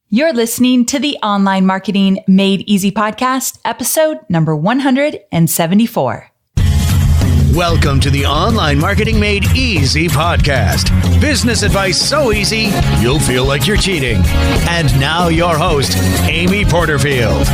You're listening to the Online Marketing Made Easy podcast, episode number 174. Welcome to the Online Marketing Made Easy podcast. Business advice so easy, you'll feel like you're cheating. And now your host, Amy Porterfield.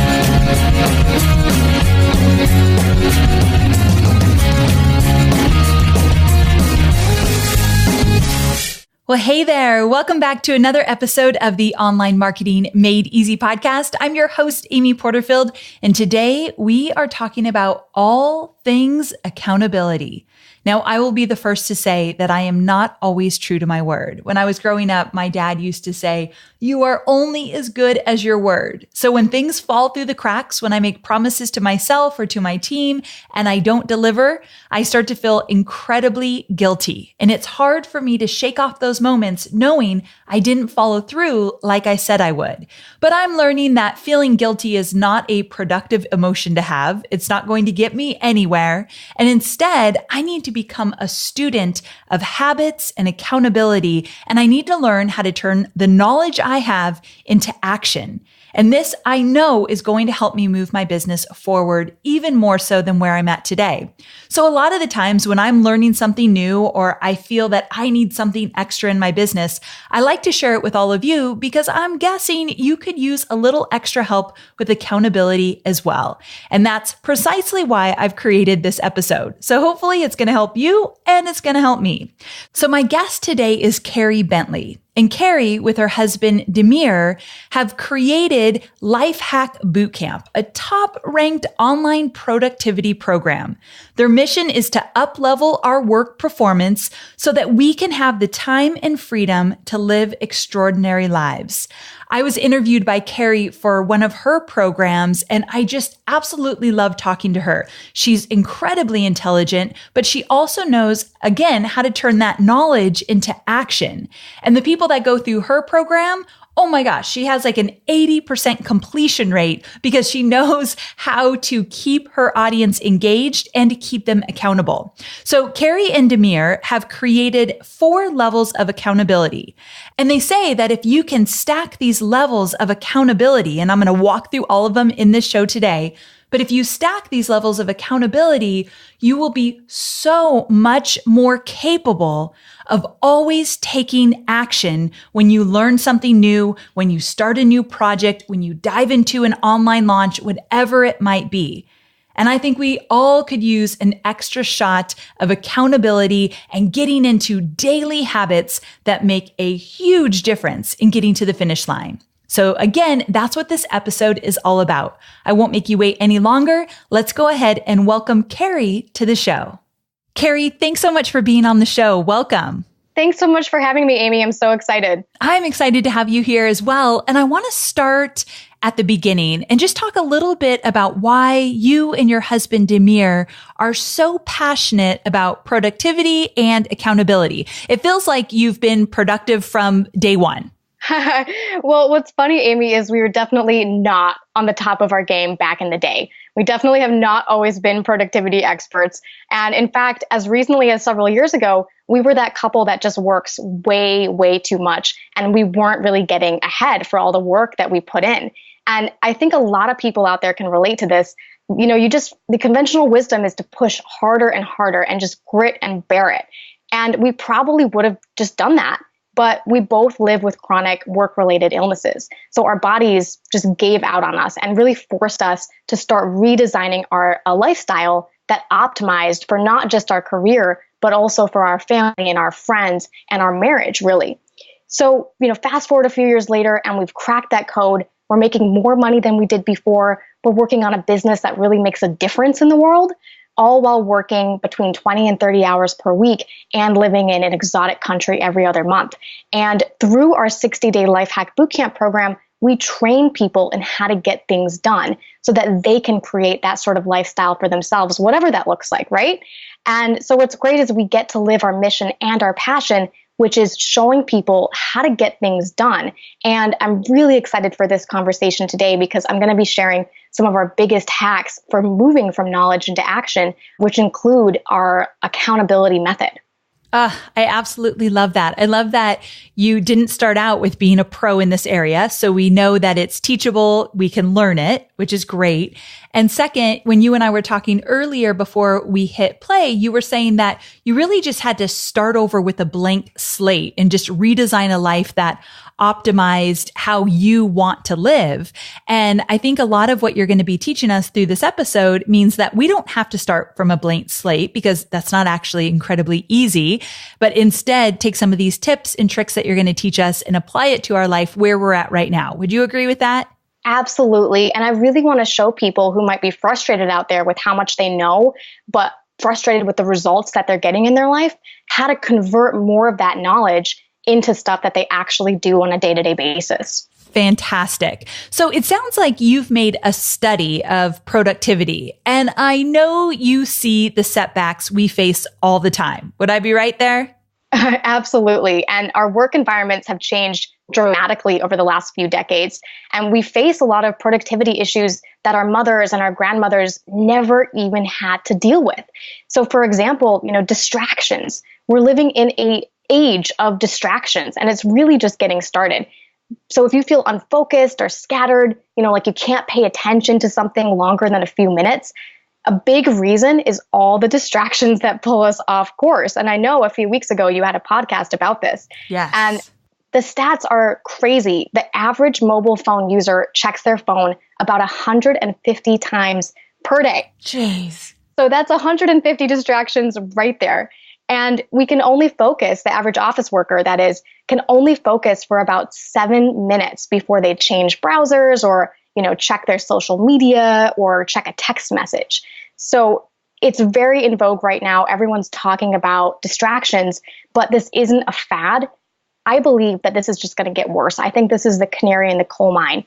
Well, hey there. Welcome back to another episode of the Online Marketing Made Easy podcast. I'm your host, Amy Porterfield, and today we are talking about all things accountability. Now, I will be the first to say that I am not always true to my word. When I was growing up, my dad used to say, "You are only as good as your word." So when things fall through the cracks, when I make promises to myself or to my team and I don't deliver, I start to feel incredibly guilty. And it's hard for me to shake off those moments knowing I didn't follow through like I said I would. But I'm learning that feeling guilty is not a productive emotion to have. It's not going to get me anywhere. And instead, I need to become a student of habits and accountability. And I need to learn how to turn the knowledge I have into action. And this, I know, is going to help me move my business forward even more so than where I'm at today. So a lot of the times when I'm learning something new or I feel that I need something extra in my business, I like to share it with all of you because I'm guessing you could use a little extra help with accountability as well. And that's precisely why I've created this episode. So hopefully it's going to help you and it's going to help me. So my guest today is Carey Bentley. And Carey, with her husband, Demir, have created Lifehack Bootcamp, a top-ranked online productivity program. Their mission is to up-level our work performance so that we can have the time and freedom to live extraordinary lives. I was interviewed by Carey for one of her programs, and I just absolutely love talking to her. She's incredibly intelligent, but she also knows, again, how to turn that knowledge into action. And the people that go through her program, oh my gosh, she has like an 80% completion rate because she knows how to keep her audience engaged and to keep them accountable. So Carey and Demir have created 4 levels of accountability. And they say that if you can stack these levels of accountability, and I'm going to walk through all of them in this show today, but if you stack these levels of accountability, you will be so much more capable of always taking action when you learn something new, when you start a new project, when you dive into an online launch, whatever it might be. And I think we all could use an extra shot of accountability and getting into daily habits that make a huge difference in getting to the finish line. So again, that's what this episode is all about. I won't make you wait any longer. Let's go ahead and welcome Carey to the show. Carey, thanks so much for being on the show. Welcome. Thanks so much for having me, Amy. I'm so excited. I'm excited to have you here as well. And I want to start at the beginning and just talk a little bit about why you and your husband, Demir, are so passionate about productivity and accountability. It feels like you've been productive from day one. Well, what's funny, Amy, is we were definitely not on the top of our game back in the day. We definitely have not always been productivity experts. And in fact, as recently as several years ago, we were that couple that just works way, way too much. And we weren't really getting ahead for all the work that we put in. And I think a lot of people out there can relate to this. You know, the conventional wisdom is to push harder and harder and just grit and bear it. And we probably would have just done that. But we both live with chronic work-related illnesses. So our bodies just gave out on us and really forced us to start redesigning a lifestyle that optimized for not just our career, but also for our family and our friends and our marriage, really. So, fast forward a few years later and we've cracked that code. We're making more money than we did before. We're working on a business that really makes a difference in the world, all while working between 20 and 30 hours per week and living in an exotic country every other month. And through our 60-day Lifehack Bootcamp program, we train people in how to get things done so that they can create that sort of lifestyle for themselves, whatever that looks like, right? And so what's great is we get to live our mission and our passion, which is showing people how to get things done. And I'm really excited for this conversation today because I'm going to be sharing some of our biggest hacks for moving from knowledge into action, which include our accountability method. I absolutely love that. I love that you didn't start out with being a pro in this area. So we know that it's teachable. We can learn it, which is great. And second, when you and I were talking earlier before we hit play, you were saying that you really just had to start over with a blank slate and just redesign a life that optimized how you want to live. And I think a lot of what you're going to be teaching us through this episode means that we don't have to start from a blank slate, because that's not actually incredibly easy, but instead take some of these tips and tricks that you're going to teach us and apply it to our life where we're at right now. Would you agree with that? Absolutely. And I really want to show people who might be frustrated out there with how much they know, but frustrated with the results that they're getting in their life, how to convert more of that knowledge into stuff that they actually do on a day-to-day basis. Fantastic. So it sounds like you've made a study of productivity, and I know you see the setbacks we face all the time. Would I be right there? Absolutely. And our work environments have changed dramatically over the last few decades. And we face a lot of productivity issues that our mothers and our grandmothers never even had to deal with. So for example, distractions. We're living in an age of distractions, and it's really just getting started. So if you feel unfocused or scattered, like you can't pay attention to something longer than a few minutes, a big reason is all the distractions that pull us off course. And I know a few weeks ago you had a podcast about this. Yes. And the stats are crazy. The average mobile phone user checks their phone about 150 times per day. Jeez. So that's 150 distractions right there. And we can only focus, the average office worker, that is, can only focus for about 7 minutes before they change browsers or, check their social media or check a text message. So it's very in vogue right now. Everyone's talking about distractions, but this isn't a fad. I believe that this is just going to get worse. I think this is the canary in the coal mine.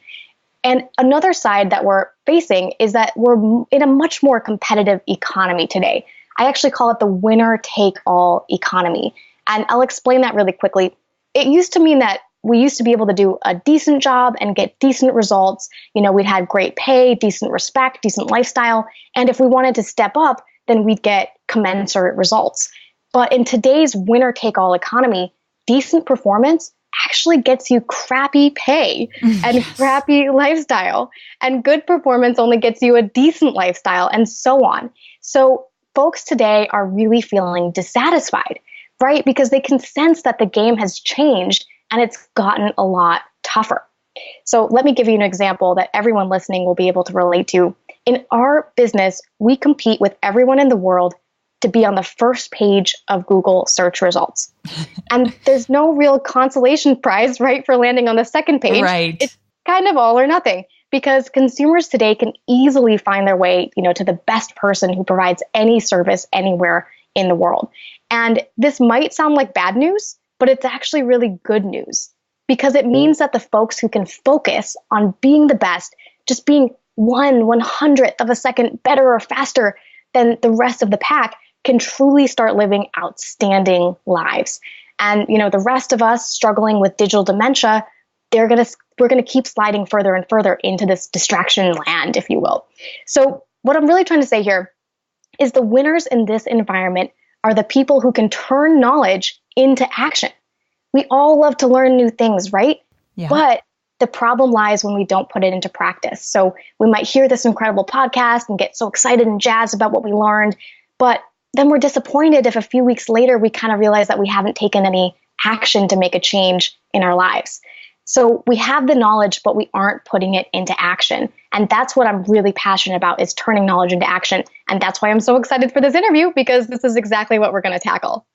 And another side that we're facing is that we're in a much more competitive economy today. I actually call it the winner-take-all economy. And I'll explain that really quickly. It used to mean that we used to be able to do a decent job and get decent results. We'd had great pay, decent respect, decent lifestyle. And if we wanted to step up, then we'd get commensurate results. But in today's winner-take-all economy, decent performance actually gets you crappy pay and crappy lifestyle. And good performance only gets you a decent lifestyle, and so on. So folks today are really feeling dissatisfied, right? Because they can sense that the game has changed and it's gotten a lot tougher. So let me give you an example that everyone listening will be able to relate to. In our business, we compete with everyone in the world to be on the first page of Google search results. And there's no real consolation prize, right, for landing on the second page. Right. It's kind of all or nothing, because consumers today can easily find their way, to the best person who provides any service anywhere in the world. And this might sound like bad news, but it's actually really good news, because it means that the folks who can focus on being the best, just being 1/100th of a second better or faster than the rest of the pack, can truly start living outstanding lives. And, the rest of us struggling with digital dementia, we're going to keep sliding further and further into this distraction land, if you will. So what I'm really trying to say here is the winners in this environment are the people who can turn knowledge into action. We all love to learn new things, right? Yeah. But the problem lies when we don't put it into practice. So we might hear this incredible podcast and get so excited and jazzed about what we learned, but then we're disappointed if a few weeks later we kind of realize that we haven't taken any action to make a change in our lives. So we have the knowledge, but we aren't putting it into action. And that's what I'm really passionate about, is turning knowledge into action. And that's why I'm so excited for this interview, because this is exactly what we're going to tackle.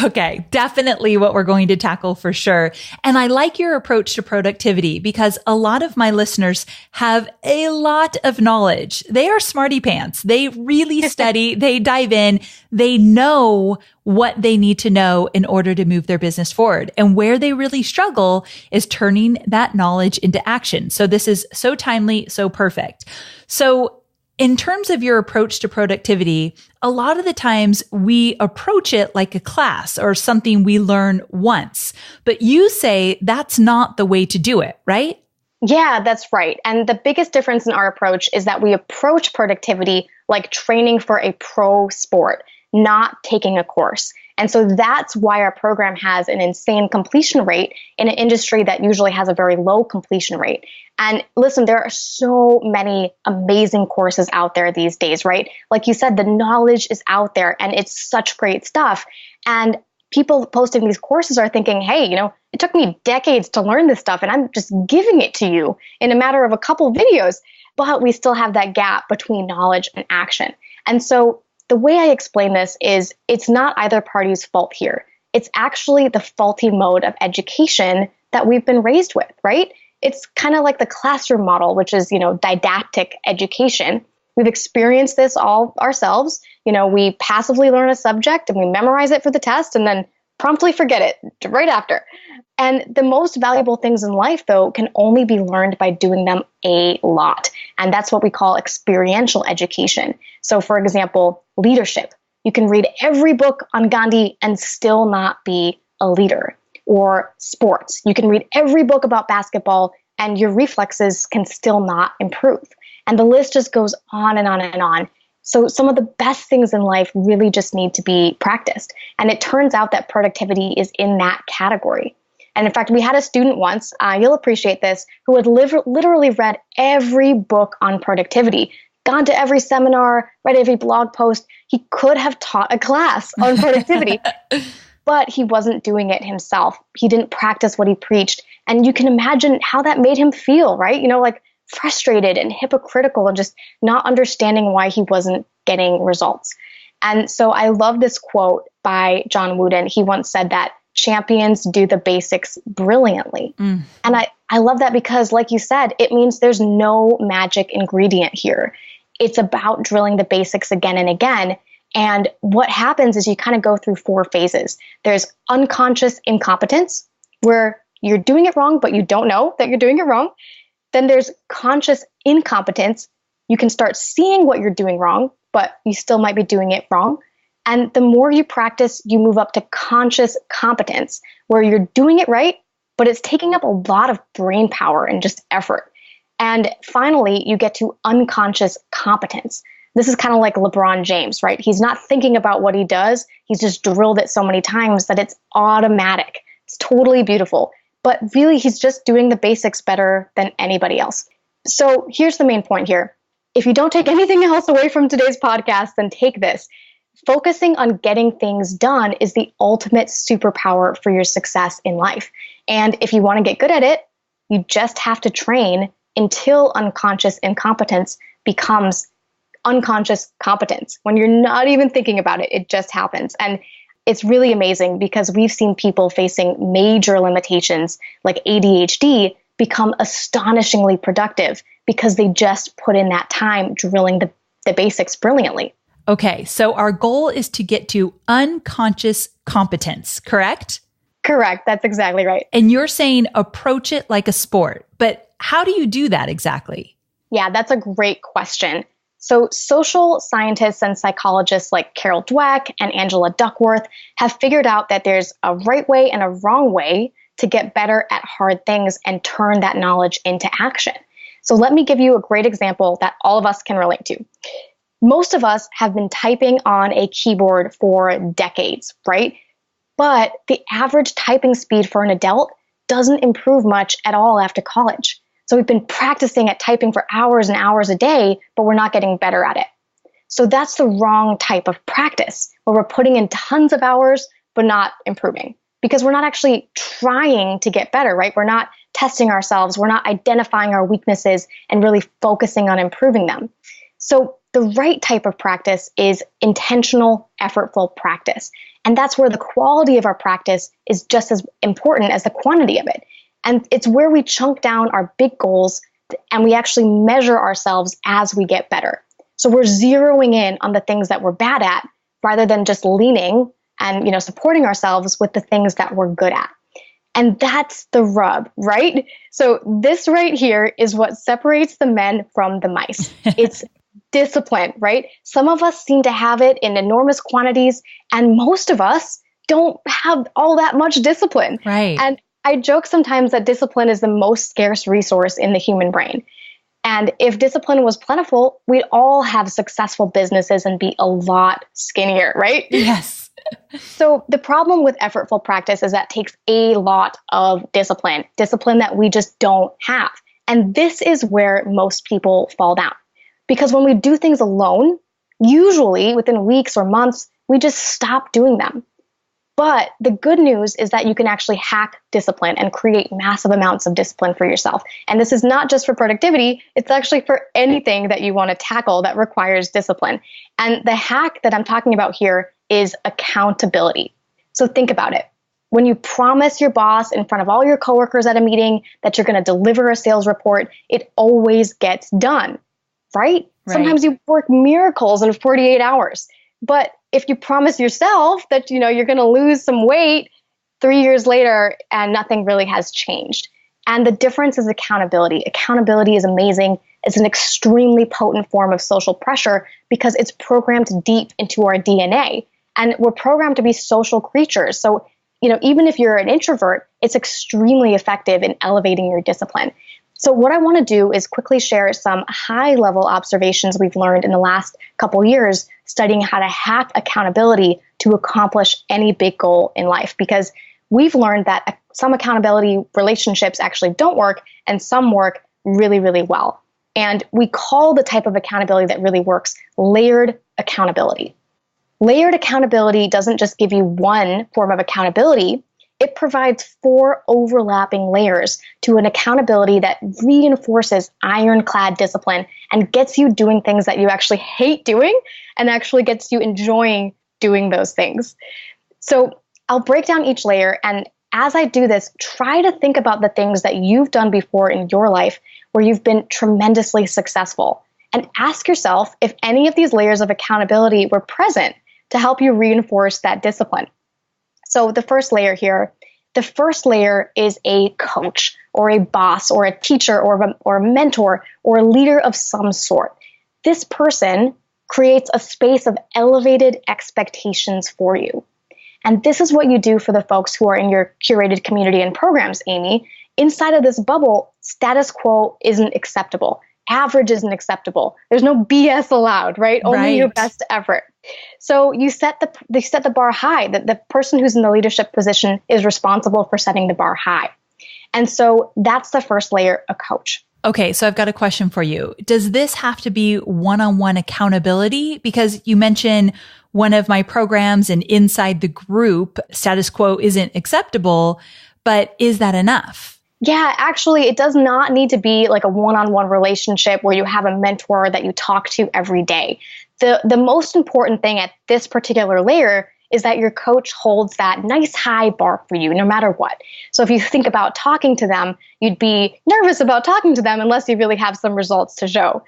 Okay, definitely what we're going to tackle for sure. And I like your approach to productivity, because a lot of my listeners have a lot of knowledge. They are smarty pants. They really study, they dive in, they know what they need to know in order to move their business forward. And where they really struggle is turning that knowledge into action. So this is so timely, so perfect. So in terms of your approach to productivity, a lot of the times we approach it like a class or something we learn once, but you say that's not the way to do it, right? Yeah, that's right. And the biggest difference in our approach is that we approach productivity like training for a pro sport, not taking a course. And so that's why our program has an insane completion rate in an industry that usually has a very low completion rate. And listen, there are so many amazing courses out there these days, right? Like you said, the knowledge is out there and it's such great stuff. And people posting these courses are thinking, hey, it took me decades to learn this stuff and I'm just giving it to you in a matter of a couple videos. But we still have that gap between knowledge and action. And so the way I explain this is it's not either party's fault here. It's actually the faulty mode of education that we've been raised with, right? It's kind of like the classroom model, which is, didactic education. We've experienced this all ourselves. We passively learn a subject and we memorize it for the test and then promptly forget it right after. And the most valuable things in life, though, can only be learned by doing them a lot. And that's what we call experiential education. So, for example, leadership. You can read every book on Gandhi and still not be a leader. Or sports. You can read every book about basketball and your reflexes can still not improve. And the list just goes on and on and on. So some of the best things in life really just need to be practiced. And it turns out that productivity is in that category. And in fact, we had a student once, you'll appreciate this, who had literally read every book on productivity, gone to every seminar, read every blog post. He could have taught a class on productivity. But he wasn't doing it himself. He didn't practice what he preached. And you can imagine how that made him feel, right? Like frustrated and hypocritical and just not understanding why he wasn't getting results. And so I love this quote by John Wooden. He once said that champions do the basics brilliantly. And I love that because, like you said, it means there's no magic ingredient here. It's about drilling the basics again and again. And what happens is you kind of go through 4 phases. There's unconscious incompetence, where you're doing it wrong, but you don't know that you're doing it wrong. Then there's conscious incompetence. You can start seeing what you're doing wrong, but you still might be doing it wrong. And the more you practice, you move up to conscious competence, where you're doing it right, but it's taking up a lot of brain power and just effort. And finally, you get to unconscious competence. This is kind of like LeBron James, right? He's not thinking about what he does. He's just drilled it so many times that it's automatic. It's totally beautiful. But really, he's just doing the basics better than anybody else. So here's the main point here. If you don't take anything else away from today's podcast, then take this. Focusing on getting things done is the ultimate superpower for your success in life. And if you want to get good at it, you just have to train until unconscious incompetence becomes unconscious competence. When you're not even thinking about it, it just happens. And it's really amazing because we've seen people facing major limitations like ADHD become astonishingly productive because they just put in that time drilling the basics brilliantly. Okay, so our goal is to get to unconscious competence, correct? Correct. That's exactly right. And you're saying approach it like a sport, but how do you do that exactly? Yeah, that's a great question. So social scientists and psychologists like Carol Dweck and Angela Duckworth have figured out that there's a right way and a wrong way to get better at hard things and turn that knowledge into action. So let me give you a great example that all of us can relate to. Most of us have been typing on a keyboard for decades, right? But the average typing speed for an adult doesn't improve much at all after college. So we've been practicing at typing for hours and hours a day, but we're not getting better at it. So that's the wrong type of practice, where we're putting in tons of hours, but not improving, because we're not actually trying to get better, right? We're not testing ourselves. We're not identifying our weaknesses and really focusing on improving them. So the right type of practice is intentional, effortful practice. And that's where the quality of our practice is just as important as the quantity of it. And it's where we chunk down our big goals and we actually measure ourselves as we get better. So we're zeroing in on the things that we're bad at rather than just leaning and supporting ourselves with the things that we're good at. And that's the rub, right? So this right here is what separates the men from the mice. It's discipline, right? Some of us seem to have it in enormous quantities, and most of us don't have all that much discipline. Right. And I joke sometimes that discipline is the most scarce resource in the human brain. And if discipline was plentiful, we'd all have successful businesses and be a lot skinnier, right? Yes. So the problem with effortful practice is that it takes a lot of discipline that we just don't have. And this is where most people fall down. Because when we do things alone, usually within weeks or months, we just stop doing them. But the good news is that you can actually hack discipline and create massive amounts of discipline for yourself. And this is not just for productivity, it's actually for anything that you want to tackle that requires discipline. And the hack that I'm talking about here is accountability. So think about it. When you promise your boss in front of all your coworkers at a meeting that you're going to deliver a sales report, it always gets done, right? Sometimes you work miracles in 48 hours. But if you promise yourself that, you're going to lose some weight 3 years later and nothing really has changed. And the difference is accountability. Accountability is amazing. It's an extremely potent form of social pressure because it's programmed deep into our DNA. And we're programmed to be social creatures. So, even if you're an introvert, it's extremely effective in elevating your discipline. So what I want to do is quickly share some high-level observations we've learned in the last couple years studying how to hack accountability to accomplish any big goal in life. Because we've learned that some accountability relationships actually don't work and some work really, really well. And we call the type of accountability that really works layered accountability. Layered accountability doesn't just give you one form of accountability. It provides 4 overlapping layers to an accountability that reinforces ironclad discipline and gets you doing things that you actually hate doing and actually gets you enjoying doing those things. So I'll break down each layer, and as I do this, try to think about the things that you've done before in your life where you've been tremendously successful, and ask yourself if any of these layers of accountability were present to help you reinforce that discipline. So the first layer is a coach or a boss or a teacher or a mentor or a leader of some sort. This person creates a space of elevated expectations for you. And this is what you do for the folks who are in your curated community and programs, Amy. Inside of this bubble, status quo isn't acceptable. Average isn't acceptable. There's no BS allowed, right? Only your best effort. So they set the bar high. The person who's in the leadership position is responsible for setting the bar high. And so that's the first layer, a coach. Okay, so I've got a question for you. Does this have to be one-on-one accountability? Because you mentioned one of my programs and inside the group, status quo isn't acceptable, but is that enough? Yeah, actually, it does not need to be like a one-on-one relationship where you have a mentor that you talk to every day. The most important thing at this particular layer is that your coach holds that nice high bar for you no matter what. So if you think about talking to them, you'd be nervous about talking to them unless you really have some results to show.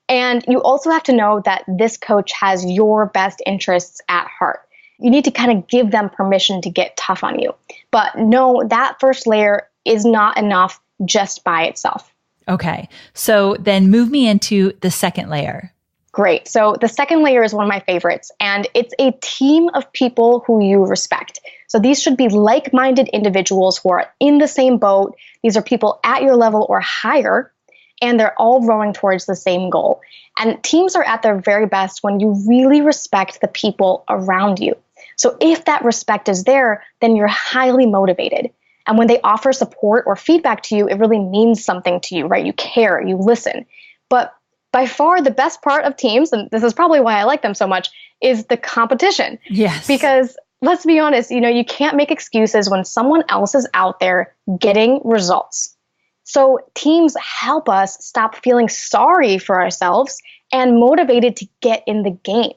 And you also have to know that this coach has your best interests at heart. You need to kind of give them permission to get tough on you. But no, that first layer is not enough just by itself. Okay. So then move me into the second layer. Great. So the second layer is one of my favorites, and it's a team of people who you respect. So these should be like-minded individuals who are in the same boat. These are people at your level or higher, and they're all rowing towards the same goal. And teams are at their very best when you really respect the people around you. So if that respect is there, then you're highly motivated. And when they offer support or feedback to you, it really means something to you, right? You care, you listen. But by far the best part of teams, and this is probably why I like them so much, is the competition. Yes. Because let's be honest, you can't make excuses when someone else is out there getting results. So teams help us stop feeling sorry for ourselves and motivated to get in the game.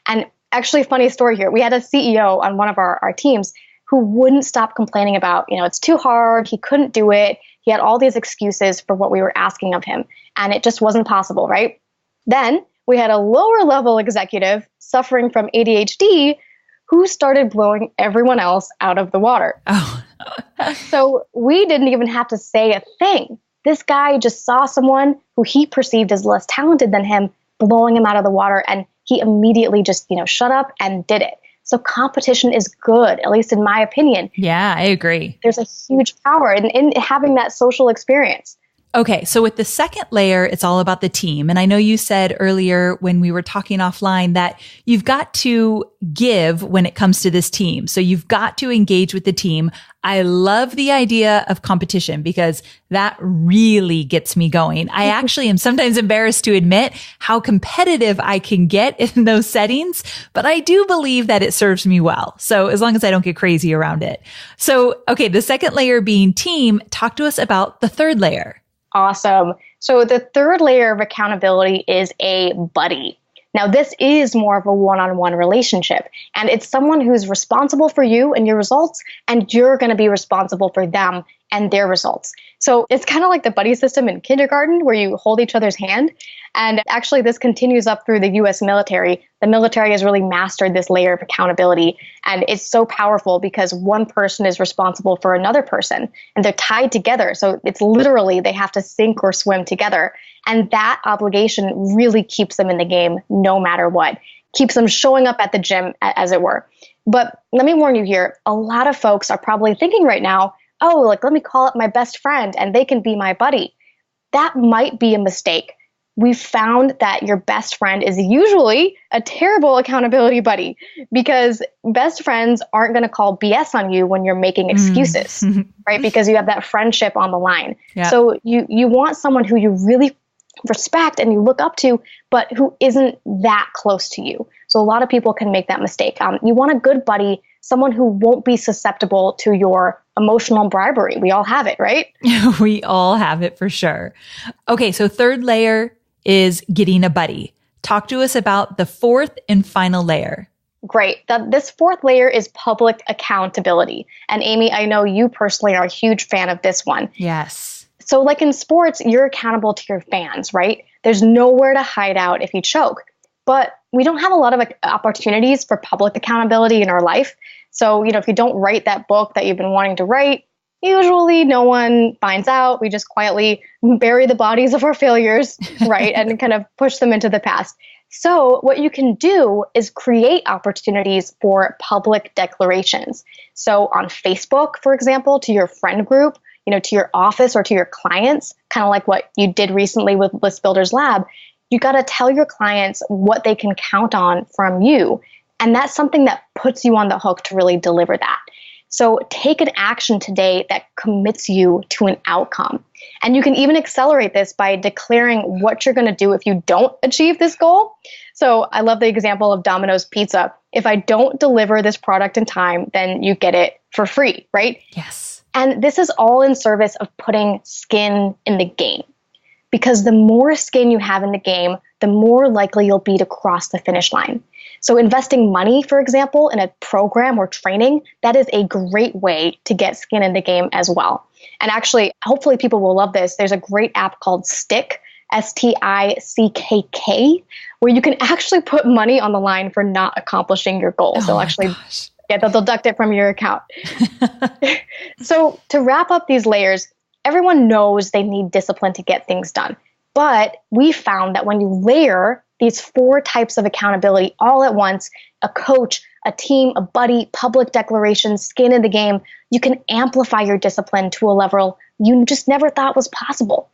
And actually, funny story here. We had a CEO on one of our teams who wouldn't stop complaining about, it's too hard, he couldn't do it. He had all these excuses for what we were asking of him, and it just wasn't possible, right? Then we had a lower level executive suffering from ADHD who started blowing everyone else out of the water. Oh. So we didn't even have to say a thing. This guy just saw someone who he perceived as less talented than him blowing him out of the water, and he immediately just, shut up and did it. So competition is good, at least in my opinion. Yeah, I agree. There's a huge power in having that social experience. Okay, so with the second layer, it's all about the team. And I know you said earlier when we were talking offline that you've got to give when it comes to this team. So you've got to engage with the team. I love the idea of competition because that really gets me going. I actually am sometimes embarrassed to admit how competitive I can get in those settings, but I do believe that it serves me well. So as long as I don't get crazy around it. So, okay, the second layer being team, talk to us about the third layer. Awesome. So the third layer of accountability is a buddy. Now, this is more of a one-on-one relationship, and it's someone who's responsible for you and your results, and you're going to be responsible for them and their results. So it's kind of like the buddy system in kindergarten where you hold each other's hand. And actually, this continues up through the US military. The military has really mastered this layer of accountability. And it's so powerful because one person is responsible for another person and they're tied together. So it's literally they have to sink or swim together. And that obligation really keeps them in the game no matter what, keeps them showing up at the gym, as it were. But let me warn you here, a lot of folks are probably thinking right now, oh, like, let me call up my best friend and they can be my buddy. That might be a mistake. We've found that your best friend is usually a terrible accountability buddy because best friends aren't going to call BS on you when you're making excuses, right? Because you have that friendship on the line. Yeah. So you want someone who you really respect and you look up to, but who isn't that close to you. So a lot of people can make that mistake. You want a good buddy, someone who won't be susceptible to your emotional bribery. We all have it, right? We all have it for sure. Okay, so third layer is getting a buddy. Talk to us about the fourth and final layer. Great. This fourth layer is public accountability. And Amy, I know you personally are a huge fan of this one. Yes. So like in sports, you're accountable to your fans, right? There's nowhere to hide out if you choke. But we don't have a lot of opportunities for public accountability in our life. So, if you don't write that book that you've been wanting to write, usually no one finds out. We just quietly bury the bodies of our failures, right? And kind of push them into the past. So what you can do is create opportunities for public declarations. So on Facebook, for example, to your friend group, to your office or to your clients, kind of like what you did recently with List Builders Lab, you got to tell your clients what they can count on from you. And that's something that puts you on the hook to really deliver that. So take an action today that commits you to an outcome. And you can even accelerate this by declaring what you're going to do if you don't achieve this goal. So I love the example of Domino's Pizza. If I don't deliver this product in time, then you get it for free, right? Yes. And this is all in service of putting skin in the game. Because the more skin you have in the game, the more likely you'll be to cross the finish line. So investing money, for example, in a program or training, that is a great way to get skin in the game as well. And actually, hopefully people will love this. There's a great app called Stick, STICKK, where you can actually put money on the line for not accomplishing your goals. They'll actually they'll deduct it from your account. So to wrap up these layers, everyone knows they need discipline to get things done. But we found that when you layer these 4 types of accountability all at once, a coach, a team, a buddy, public declarations, skin in the game, you can amplify your discipline to a level you just never thought was possible.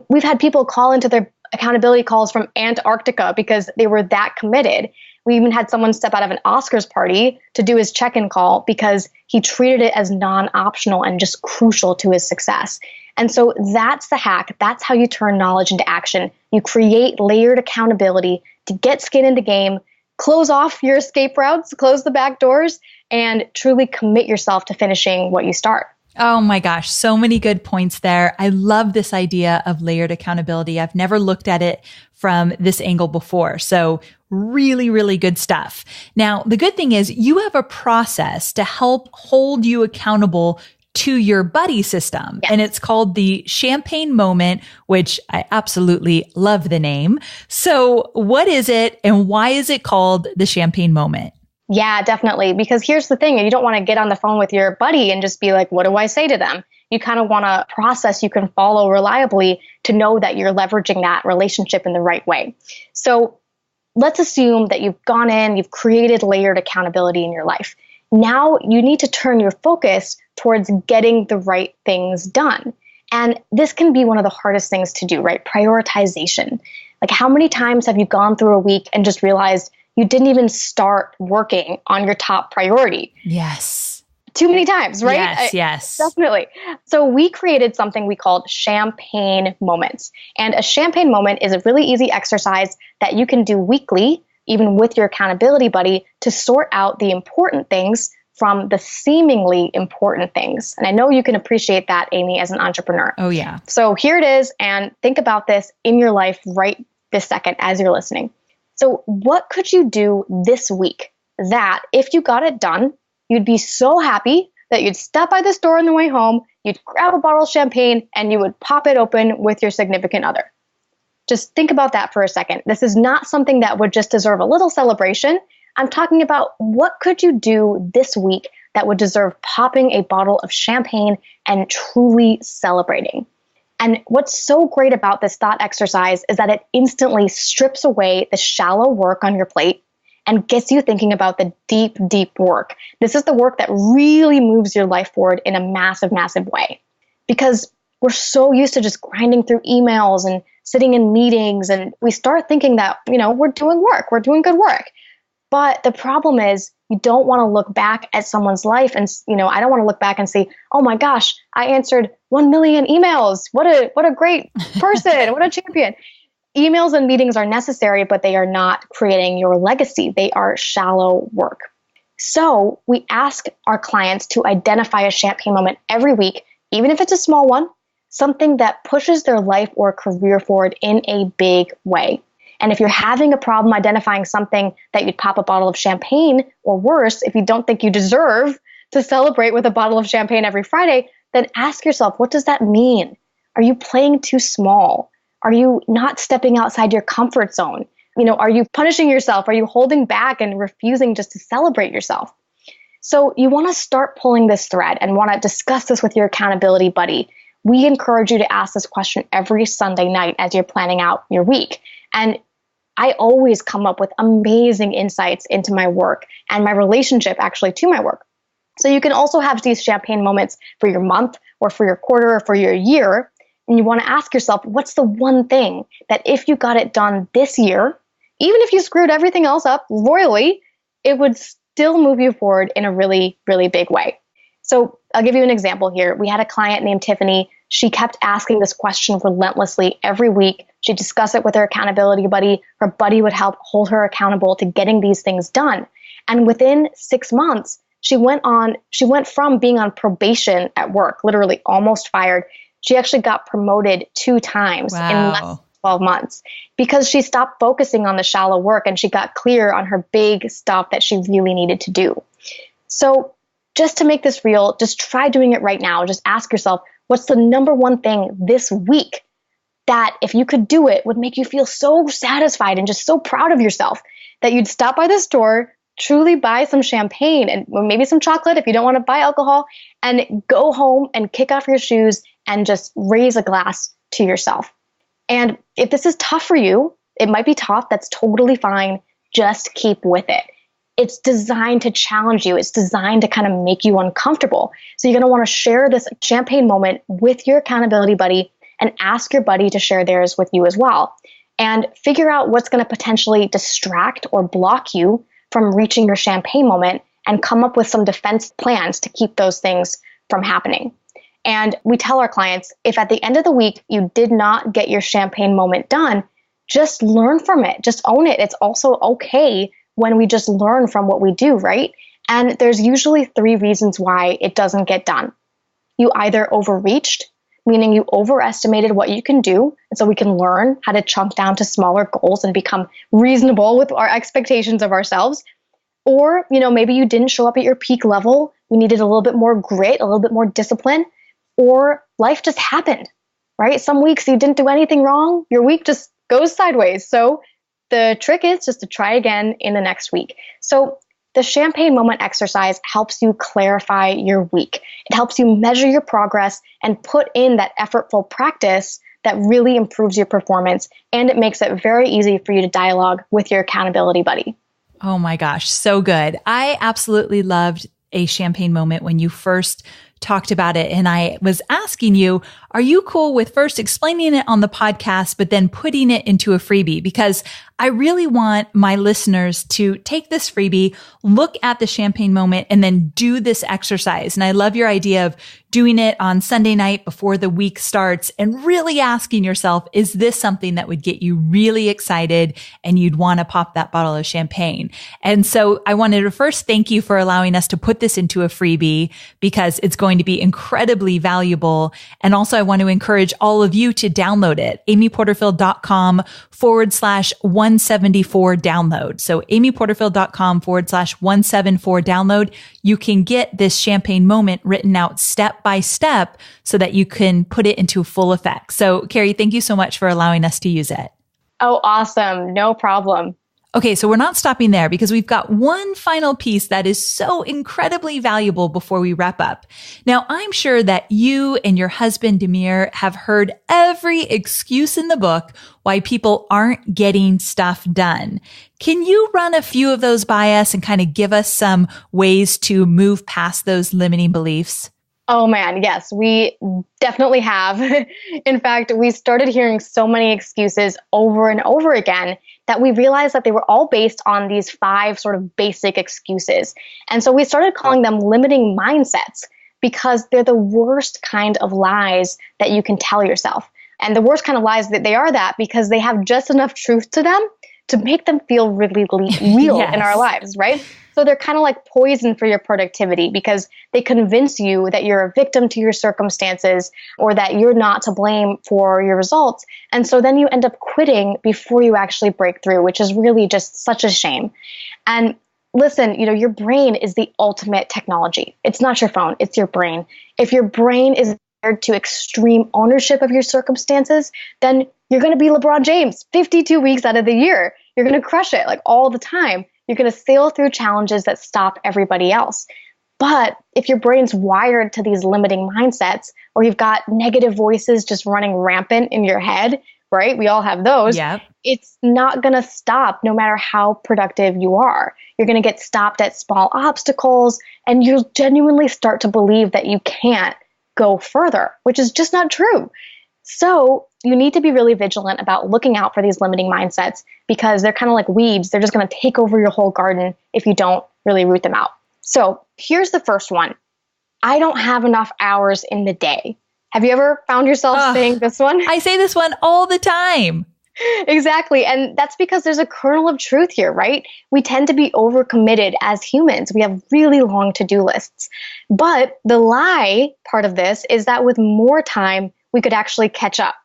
We've had people call into their accountability calls from Antarctica because they were that committed. We even had someone step out of an Oscars party to do his check-in call because he treated it as non-optional and just crucial to his success. And so that's the hack. That's how you turn knowledge into action. You create layered accountability to get skin in the game, close off your escape routes, close the back doors, and truly commit yourself to finishing what you start. Oh my gosh, so many good points there. I love this idea of layered accountability. I've never looked at it from this angle before. So really, really good stuff. Now, the good thing is you have a process to help hold you accountable to your buddy system. Yes. And it's called the Champagne Moment, which I absolutely love the name. So what is it and why is it called the Champagne Moment? Yeah, definitely. Because here's the thing. You don't want to get on the phone with your buddy and just be like, what do I say to them? You kind of want a process you can follow reliably to know that you're leveraging that relationship in the right way. So let's assume that you've gone in, you've created layered accountability in your life. Now you need to turn your focus towards getting the right things done. And this can be one of the hardest things to do, right? Prioritization. Like, how many times have you gone through a week and just realized you didn't even start working on your top priority? Yes. Too many times, right? Yes. Definitely. So we created something we called champagne moments. And a champagne moment is a really easy exercise that you can do weekly, even with your accountability buddy, to sort out the important things from the seemingly important things. And I know you can appreciate that, Amy, as an entrepreneur. Oh, yeah. So here it is. And think about this in your life right this second as you're listening. So what could you do this week that if you got it done, you'd be so happy that you'd stop by the store on the way home, you'd grab a bottle of champagne, and you would pop it open with your significant other? Just think about that for a second. This is not something that would just deserve a little celebration. I'm talking about what could you do this week that would deserve popping a bottle of champagne and truly celebrating. And what's so great about this thought exercise is that it instantly strips away the shallow work on your plate and gets you thinking about the deep, deep work. This is the work that really moves your life forward in a massive, massive way. Because we're so used to just grinding through emails and sitting in meetings, and we start thinking that, we're doing work, we're doing good work. But the problem is you don't want to look back at someone's life and, I don't want to look back and say, oh my gosh, I answered 1 million emails. What a great person. What a champion. Emails and meetings are necessary, but they are not creating your legacy. They are shallow work. So we ask our clients to identify a champagne moment every week, even if it's a small one, something that pushes their life or career forward in a big way. And if you're having a problem identifying something that you'd pop a bottle of champagne, or worse, if you don't think you deserve to celebrate with a bottle of champagne every Friday, then ask yourself, what does that mean? Are you playing too small? Are you not stepping outside your comfort zone? Are you punishing yourself? Are you holding back and refusing just to celebrate yourself? So you want to start pulling this thread and want to discuss this with your accountability buddy. We encourage you to ask this question every Sunday night as you're planning out your week. And I always come up with amazing insights into my work and my relationship actually to my work. So you can also have these champagne moments for your month or for your quarter or for your year. And you want to ask yourself, what's the one thing that if you got it done this year, even if you screwed everything else up royally, it would still move you forward in a really, really big way. So I'll give you an example here. We had a client named Tiffany. She kept asking this question relentlessly every week. She'd discuss it with her accountability buddy. Her buddy would help hold her accountable to getting these things done. And within 6 months, she went from being on probation at work, literally almost fired. She actually got promoted 2 times in less than 12 months because she stopped focusing on the shallow work and she got clear on her big stuff that she really needed to do. So just to make this real, just try doing it right now. Just ask yourself, what's the number one thing this week that if you could do it would make you feel so satisfied and just so proud of yourself that you'd stop by the store, truly buy some champagne and maybe some chocolate if you don't want to buy alcohol, and go home and kick off your shoes and just raise a glass to yourself. And if this is tough for you, it might be tough. That's totally fine. Just keep with it. It's designed to challenge you. It's designed to kind of make you uncomfortable. So you're going to want to share this champagne moment with your accountability buddy and ask your buddy to share theirs with you as well. And figure out what's going to potentially distract or block you from reaching your champagne moment and come up with some defense plans to keep those things from happening. And we tell our clients, if at the end of the week you did not get your champagne moment done, just learn from it. Just own it. It's also okay when we just learn from what we do, right? And there's usually 3 reasons why it doesn't get done. You either overreached, meaning you overestimated what you can do, and so we can learn how to chunk down to smaller goals and become reasonable with our expectations of ourselves. Or, maybe you didn't show up at your peak level. You needed a little bit more grit, a little bit more discipline, or life just happened, right? Some weeks you didn't do anything wrong. Your week just goes sideways. So the trick is just to try again in the next week. So the champagne moment exercise helps you clarify your week. It helps you measure your progress and put in that effortful practice that really improves your performance. And it makes it very easy for you to dialogue with your accountability buddy. Oh my gosh, so good. I absolutely loved a champagne moment when you first talked about it. And I was asking you, are you cool with first explaining it on the podcast, but then putting it into a freebie? Because I really want my listeners to take this freebie, look at the champagne moment, and then do this exercise. And I love your idea of doing it on Sunday night before the week starts and really asking yourself, is this something that would get you really excited and you'd want to pop that bottle of champagne? And so I wanted to first thank you for allowing us to put this into a freebie because it's going to be incredibly valuable. And also I want to encourage all of you to download it. amyporterfield.com/174 download. So amyporterfield.com/174 download. You can get this champagne moment written out step by step so that you can put it into full effect. So Carey, thank you so much for allowing us to use it. Oh, awesome. No problem. Okay, so we're not stopping there because we've got one final piece that is so incredibly valuable before we wrap up. Now, I'm sure that you and your husband, Demir, have heard every excuse in the book why people aren't getting stuff done. Can you run a few of those by us and kind of give us some ways to move past those limiting beliefs? Oh man, yes, we definitely have. In fact, we started hearing so many excuses over and over again that we realized that they were all based on these 5 sort of basic excuses. And so we started calling them limiting mindsets because they're the worst kind of lies that you can tell yourself. And the worst kind of lies that they are that because they have just enough truth to them to make them feel really real Yes. in our lives, right? So they're kind of like poison for your productivity because they convince you that you're a victim to your circumstances or that you're not to blame for your results. And so then you end up quitting before you actually break through, which is really just such a shame. And listen, your brain is the ultimate technology. It's not your phone, it's your brain. If your brain is to extreme ownership of your circumstances, then you're going to be LeBron James 52 weeks out of the year. You're going to crush it like all the time. You're going to sail through challenges that stop everybody else. But if your brain's wired to these limiting mindsets, or you've got negative voices just running rampant in your head, right? We all have those. Yep. It's not going to stop no matter how productive you are. You're going to get stopped at small obstacles, and you'll genuinely start to believe that you can't go further, which is just not true. So you need to be really vigilant about looking out for these limiting mindsets because they're kind of like weeds. They're just going to take over your whole garden if you don't really root them out. So here's the first one. I don't have enough hours in the day. Have you ever found yourself saying this one? I say this one all the time. Exactly. And that's because there's a kernel of truth here, right? We tend to be overcommitted as humans. We have really long to-do lists. But the lie part of this is that with more time, we could actually catch up.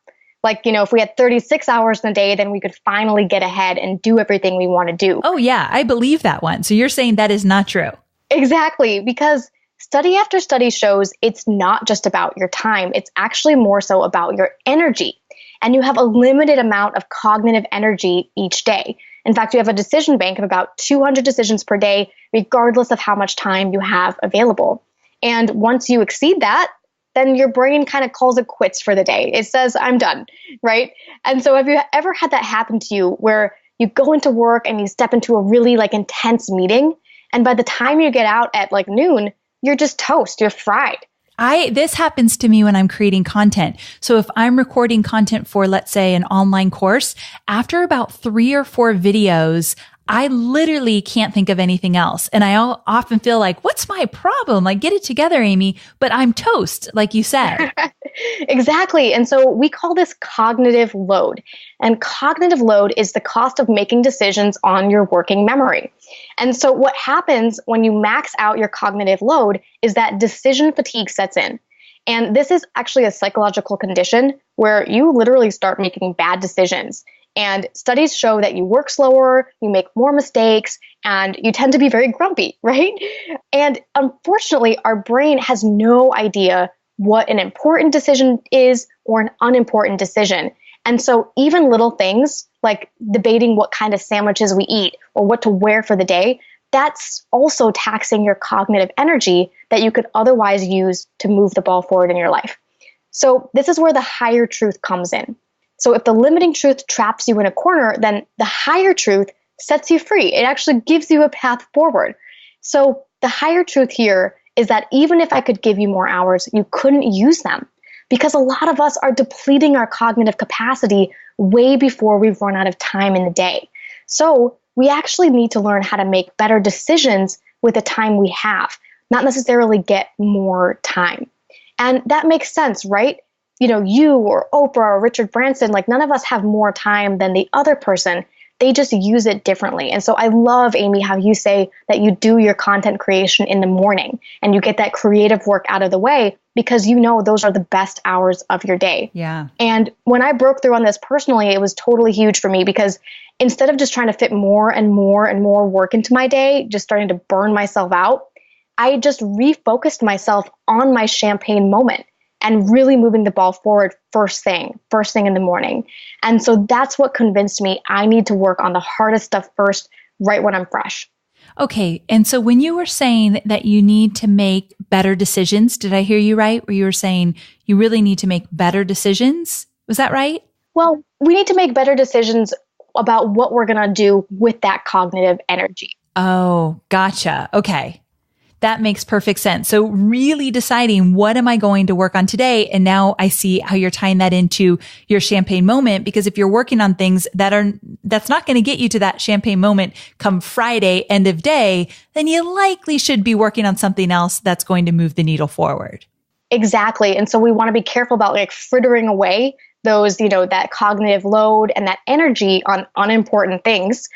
Like, if we had 36 hours in a day, then we could finally get ahead and do everything we want to do. Oh yeah, I believe that one. So you're saying that is not true. Exactly, because study after study shows it's not just about your time. It's actually more so about your energy. And you have a limited amount of cognitive energy each day. In fact, you have a decision bank of about 200 decisions per day, regardless of how much time you have available. And once you exceed that, then your brain kind of calls it quits for the day. It says, I'm done, right? And so have you ever had that happen to you where you go into work and you step into a really intense meeting, and by the time you get out at noon, you're just toast, you're fried. This happens to me when I'm creating content. So if I'm recording content for, let's say, an online course, after about 3 or 4 videos, I literally can't think of anything else. And I often feel like, what's my problem? Get it together, Amy. But I'm toast, like you said. Exactly. And so we call this cognitive load. And cognitive load is the cost of making decisions on your working memory. And so what happens when you max out your cognitive load is that decision fatigue sets in. And this is actually a psychological condition where you literally start making bad decisions. And studies show that you work slower, you make more mistakes, and you tend to be very grumpy, right? And unfortunately, our brain has no idea what an important decision is or an unimportant decision. And so even little things like debating what kind of sandwiches we eat or what to wear for the day, that's also taxing your cognitive energy that you could otherwise use to move the ball forward in your life. So this is where the higher truth comes in. So if the limiting truth traps you in a corner, then the higher truth sets you free. It actually gives you a path forward. So the higher truth here is that even if I could give you more hours, you couldn't use them. because a lot of us are depleting our cognitive capacity way before we've run out of time in the day. So we actually need to learn how to make better decisions with the time we have, not necessarily get more time. And that makes sense, right? You or Oprah or Richard Branson, like none of us have more time than the other person. They just use it differently. And so I love, Amy, how you say that you do your content creation in the morning and you get that creative work out of the way because those are the best hours of your day. Yeah. And when I broke through on this personally, it was totally huge for me because instead of just trying to fit more and more and more work into my day, just starting to burn myself out, I just refocused myself on my champagne moment and really moving the ball forward first thing in the morning. And so that's what convinced me I need to work on the hardest stuff first, right when I'm fresh. Okay. And so when you were saying that you need to make better decisions, did I hear you right? Where you were saying you really need to make better decisions? Was that right? Well, we need to make better decisions about what we're going to do with that cognitive energy. Oh, gotcha. Okay. That makes perfect sense. So really deciding what am I going to work on today? And now I see how you're tying that into your champagne moment, because if you're working on things that's not going to get you to that champagne moment come Friday, end of day, then you likely should be working on something else that's going to move the needle forward. Exactly. And so we want to be careful about frittering away those, that cognitive load and that energy on unimportant things,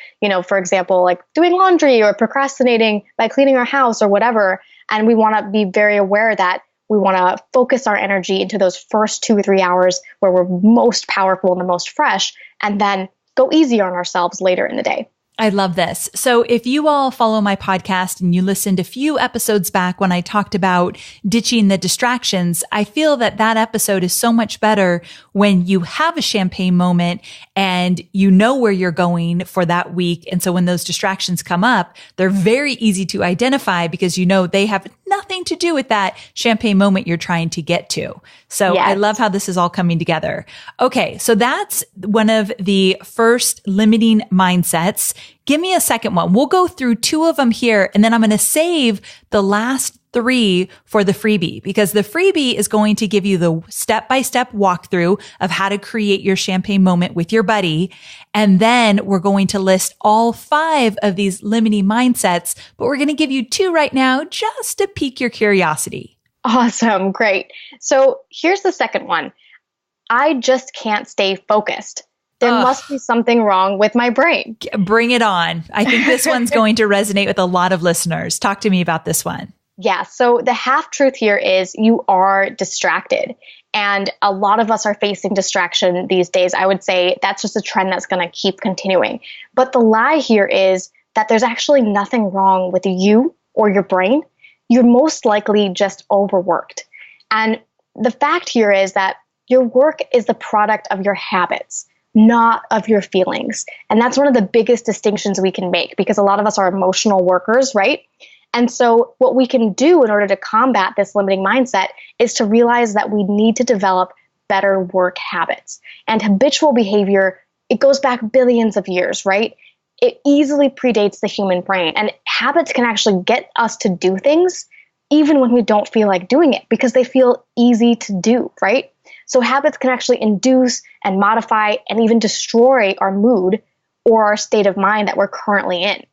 for example, like doing laundry or procrastinating by cleaning our house or whatever. And we want to be very aware that we want to focus our energy into those first 2 or 3 hours where we're most powerful and the most fresh, and then go easy on ourselves later in the day. I love this. So if you all follow my podcast and you listened a few episodes back when I talked about ditching the distractions, I feel that episode is so much better when you have a champagne moment and you know where you're going for that week. And so when those distractions come up, they're very easy to identify because they have nothing to do with that champagne moment you're trying to get to. So yes. I love how this is all coming together. Okay. So that's one of the first limiting mindsets. Give me a second one. We'll go through 2 of them here, and then I'm going to save the last 3 for the freebie, because the freebie is going to give you the step-by-step walkthrough of how to create your champagne moment with your buddy. And then we're going to list all 5 of these limiting mindsets, but we're going to give you 2 right now just to pique your curiosity. Awesome. Great. So here's the second one. I just can't stay focused. There must be something wrong with my brain. Bring it on. I think this one's going to resonate with a lot of listeners. Talk to me about this one. Yeah. So the half truth here is you are distracted. And a lot of us are facing distraction these days. I would say that's just a trend that's going to keep continuing. But the lie here is that there's actually nothing wrong with you or your brain. You're most likely just overworked. And the fact here is that your work is the product of your habits, not of your feelings. And that's one of the biggest distinctions we can make, because a lot of us are emotional workers, right? And so what we can do in order to combat this limiting mindset is to realize that we need to develop better work habits. And habitual behavior, it goes back billions of years, right? It easily predates the human brain. And habits can actually get us to do things even when we don't feel like doing it, because they feel easy to do, right? So habits can actually induce and modify and even destroy our mood or our state of mind that we're currently in.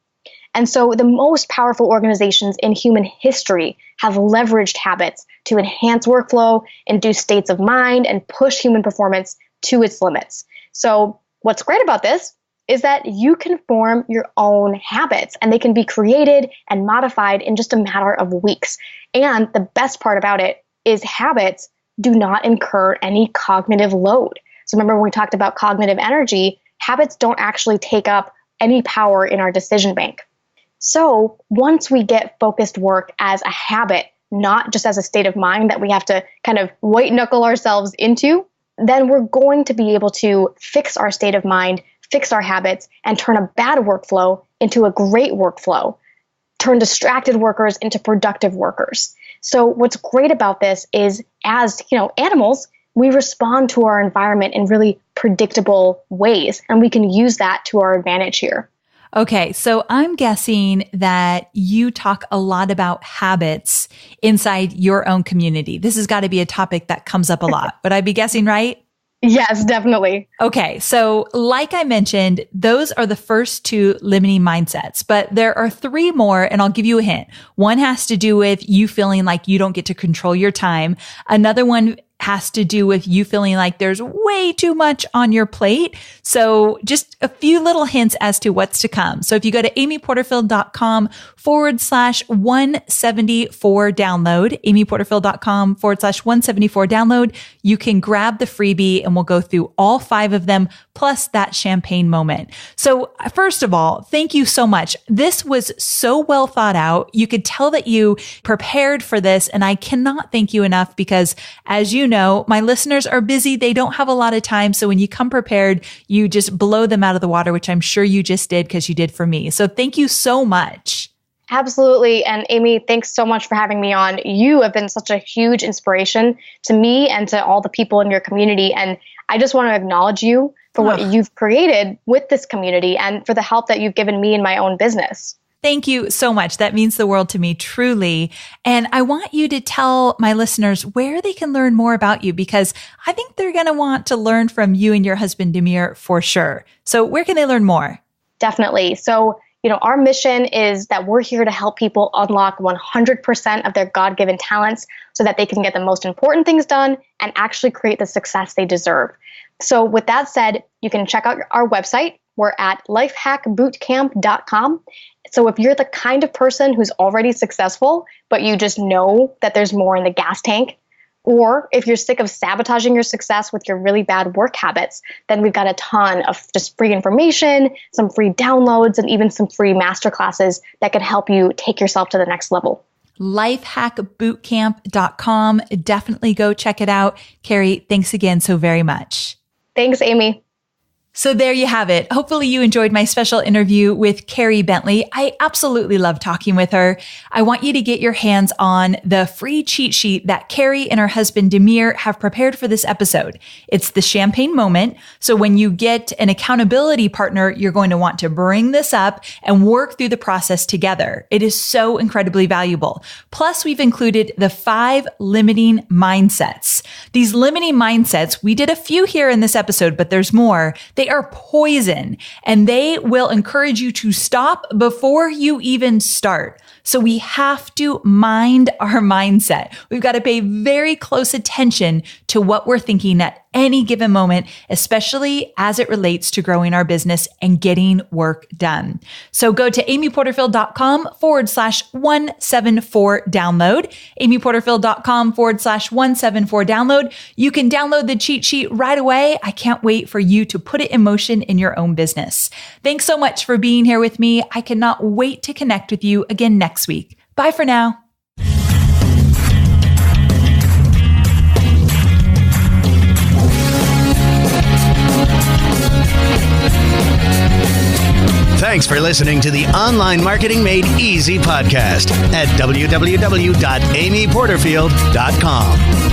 And so the most powerful organizations in human history have leveraged habits to enhance workflow, induce states of mind, and push human performance to its limits. So what's great about this is that you can form your own habits, and they can be created and modified in just a matter of weeks. And the best part about it is habits do not incur any cognitive load. So remember when we talked about cognitive energy, habits don't actually take up any power in our decision bank. So once we get focused work as a habit, not just as a state of mind that we have to kind of white knuckle ourselves into, then we're going to be able to fix our state of mind, fix our habits, and turn a bad workflow into a great workflow, turn distracted workers into productive workers. So what's great about this is, as animals, we respond to our environment in really predictable ways, and we can use that to our advantage here. Okay, so I'm guessing that you talk a lot about habits inside your own community. This has got to be a topic that comes up a lot. Would I be guessing right? Yes, definitely. Okay. So like I mentioned, those are the first two limiting mindsets, but there are three more, and I'll give you a hint. One has to do with you feeling like you don't get to control your time. Another one has to do with you feeling like there's way too much on your plate. So just a few little hints as to what's to come. So if you go to amyporterfield.com/174 download, amyporterfield.com/174 download, you can grab the freebie and we'll go through all 5 of them plus that champagne moment. So first of all, thank you so much. This was so well thought out. You could tell that you prepared for this, and I cannot thank you enough because, as you know, my listeners are busy. They don't have a lot of time. So when you come prepared, you just blow them out of the water, which I'm sure you just did because you did for me. So thank you so much. Absolutely. And Amy, thanks so much for having me on. You have been such a huge inspiration to me and to all the people in your community. And I just want to acknowledge you for what you've created with this community and for the help that you've given me in my own business. Thank you so much. That means the world to me, truly. And I want you to tell my listeners where they can learn more about you, because I think they're going to want to learn from you and your husband, Demir, for sure. So where can they learn more? Definitely. So, our mission is that we're here to help people unlock 100% of their God-given talents so that they can get the most important things done and actually create the success they deserve. So with that said, you can check out our website. We're at lifehackbootcamp.com. So if you're the kind of person who's already successful, but you just know that there's more in the gas tank, or if you're sick of sabotaging your success with your really bad work habits, then we've got a ton of just free information, some free downloads, and even some free masterclasses that can help you take yourself to the next level. Lifehackbootcamp.com. Definitely go check it out. Carey, thanks again so very much. Thanks, Amy. So there you have it. Hopefully you enjoyed my special interview with Carey Bentley. I absolutely love talking with her. I want you to get your hands on the free cheat sheet that Carey and her husband Demir have prepared for this episode. It's the champagne moment. So when you get an accountability partner, you're going to want to bring this up and work through the process together. It is so incredibly valuable. Plus, we've included the 5 limiting mindsets. These limiting mindsets, we did a few here in this episode, but there's more. They are poison, and they will encourage you to stop before you even start. So we have to mind our mindset. We've got to pay very close attention to what we're thinking at any given moment, especially as it relates to growing our business and getting work done. So go to amyporterfield.com/174 download, amyporterfield.com/174 download. You can download the cheat sheet right away. I can't wait for you to put it in motion in your own business. Thanks so much for being here with me. I cannot wait to connect with you again next week. Bye for now. Thanks for listening to the Online Marketing Made Easy podcast at www.amyporterfield.com.